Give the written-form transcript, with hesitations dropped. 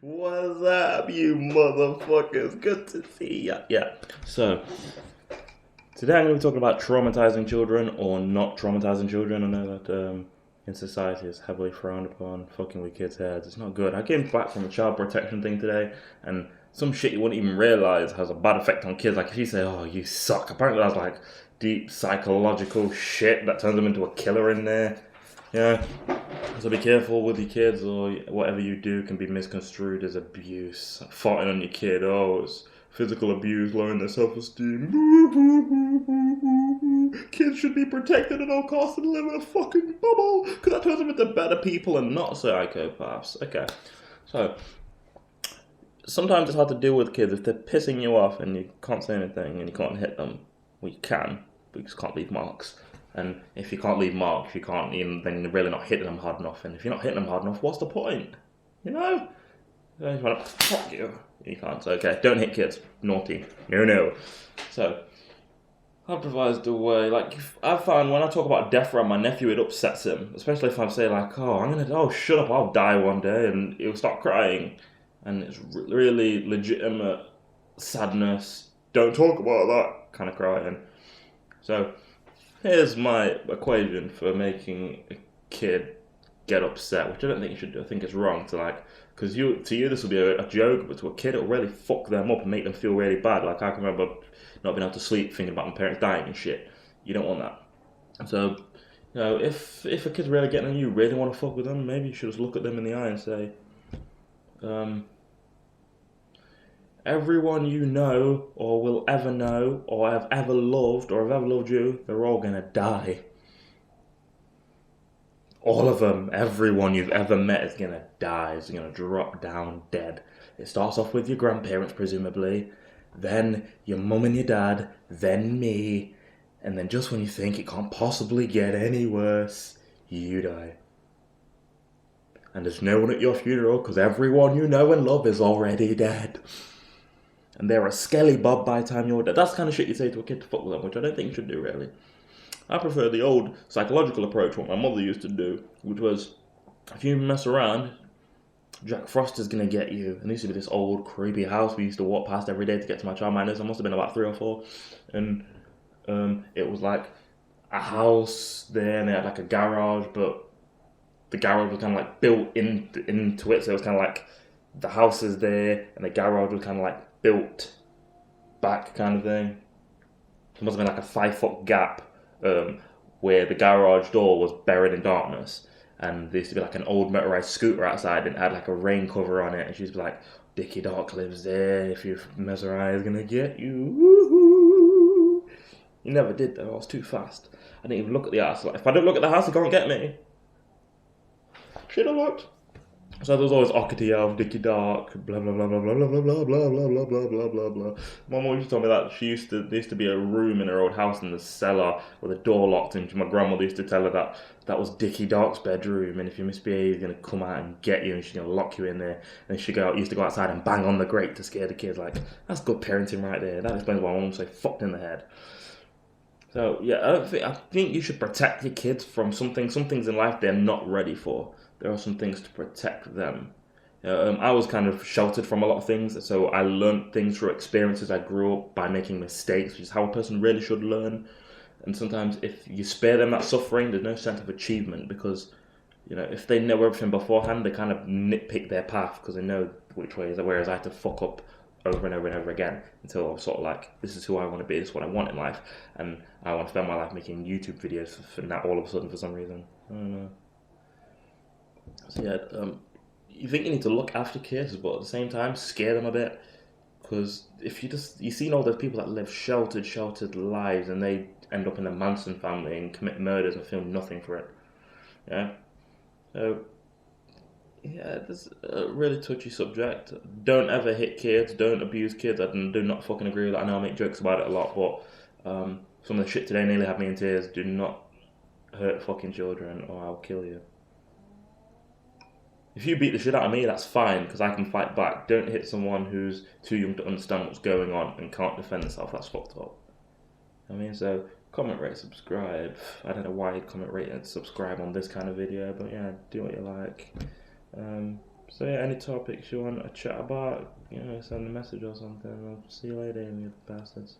What's up, you motherfuckers? Good to see ya. Yeah. So today I'm going to be talking about traumatizing children or not traumatizing children. I know that in society it's heavily frowned upon. Fucking with kids' heads, it's not good. I came back from a child protection thing today, and some shit you wouldn't even realize has a bad effect on kids. Like if you say, "Oh, you suck," apparently that's like deep psychological shit that turns them into a killer in there. Yeah. So be careful with your kids, or whatever you do can be misconstrued as abuse. Farting on your kid, oh, it's physical abuse, lowering their self-esteem. Kids should be protected at all costs and live in a fucking bubble, because that turns them into better people and not psychopaths. Okay, so sometimes it's hard to deal with kids if they're pissing you off and you can't say anything and you can't hit them. Well, you can, but you just can't leave marks. And if you can't leave marks, you can't even, then you're really not hitting them hard enough. And if you're not hitting them hard enough, what's the point? You know? You want to, fuck you. You can't. So, okay, don't hit kids. Naughty. No, no. So, I improvised a way. Like, I found when I talk about death around my nephew, it upsets him. Especially if I say, like, oh, shut up, I'll die one day. And he'll start crying. And it's really legitimate sadness. Don't talk about that kind of crying. So, here's my equation for making a kid get upset, which I don't think you should do. I think it's wrong to because to you this will be a joke, but to a kid it'll really fuck them up and make them feel really bad. Like I can remember not being able to sleep thinking about my parents dying and shit. You don't want that. So, if a kid's really getting on you, really want to fuck with them, maybe you should just look at them in the eye and say, everyone you know or will ever know or have ever loved or have ever loved you, they're all gonna die. All of them, everyone you've ever met is gonna die, is gonna drop down dead. It starts off with your grandparents, presumably, then your mum and your dad, then me, and then just when you think it can't possibly get any worse, you die. And there's no one at your funeral because everyone you know and love is already dead. And they're a skelly bob by the time you're dead. That's the kind of shit you say to a kid to fuck with them, which I don't think you should do, really. I prefer the old psychological approach, what my mother used to do, which was, if you mess around, Jack Frost is going to get you. And there used to be this old, creepy house we used to walk past every day to get to my childminders. I must have been about 3 or 4. And it was like a house there, and they had like a garage, but the garage was kind of like built into it, so it was kind of like the house is there, and the garage was kind of like built back kind of thing. It must have been like a 5-foot gap where the garage door was buried in darkness, and there used to be like an old motorized scooter outside and it had like a rain cover on it, and she used to be like, Dickie Dark lives there, if you mess around he's gonna get you. Woo-hoo. You never did though, I was too fast. I didn't even look at the house. Like, if I don't look at the house, he can't get me. Should have looked. So there was always Ockety Elf, Dickie Dark, blah blah blah blah blah blah blah blah blah blah blah blah blah blah blah. My mum used to tell me that there used to be a room in her old house in the cellar with a door locked, and my grandmother used to tell her that that was Dickie Dark's bedroom, and if you misbehave, he's gonna come out and get you, and she's gonna lock you in there. And used to go outside and bang on the grate to scare the kids. Like, that's good parenting right there. That explains why my mum was so fucked in the head. So yeah, I think you should protect your kids from some things in life they're not ready for. There are some things to protect them. I was kind of sheltered from a lot of things, so I learned things through experiences. I grew up by making mistakes, which is how a person really should learn. And sometimes, if you spare them that suffering, there's no sense of achievement because, if they know everything beforehand, they kind of nitpick their path because they know which way is it. Whereas I had to fuck up over and over and over again until I was sort of like, this is who I want to be, this is what I want in life, and I want to spend my life making YouTube videos for now all of a sudden for some reason. I don't know. So yeah, you think you need to look after kids, but at the same time, scare them a bit. Because if you've seen all those people that live sheltered lives, and they end up in a Manson family and commit murders and feel nothing for it. Yeah. So yeah, this is a really touchy subject. Don't ever hit kids. Don't abuse kids. I do not fucking agree with that. I know I make jokes about it a lot, but some of the shit today nearly had me in tears. Do not hurt fucking children, or I'll kill you. If you beat the shit out of me, that's fine, because I can fight back. Don't hit someone who's too young to understand what's going on and can't defend themselves. That's fucked up. So comment, rate, subscribe. I don't know why you'd comment, rate, and subscribe on this kind of video, but yeah, do what you like. So yeah, any topics you want to chat about, send a message or something. I'll see you later, you bastards.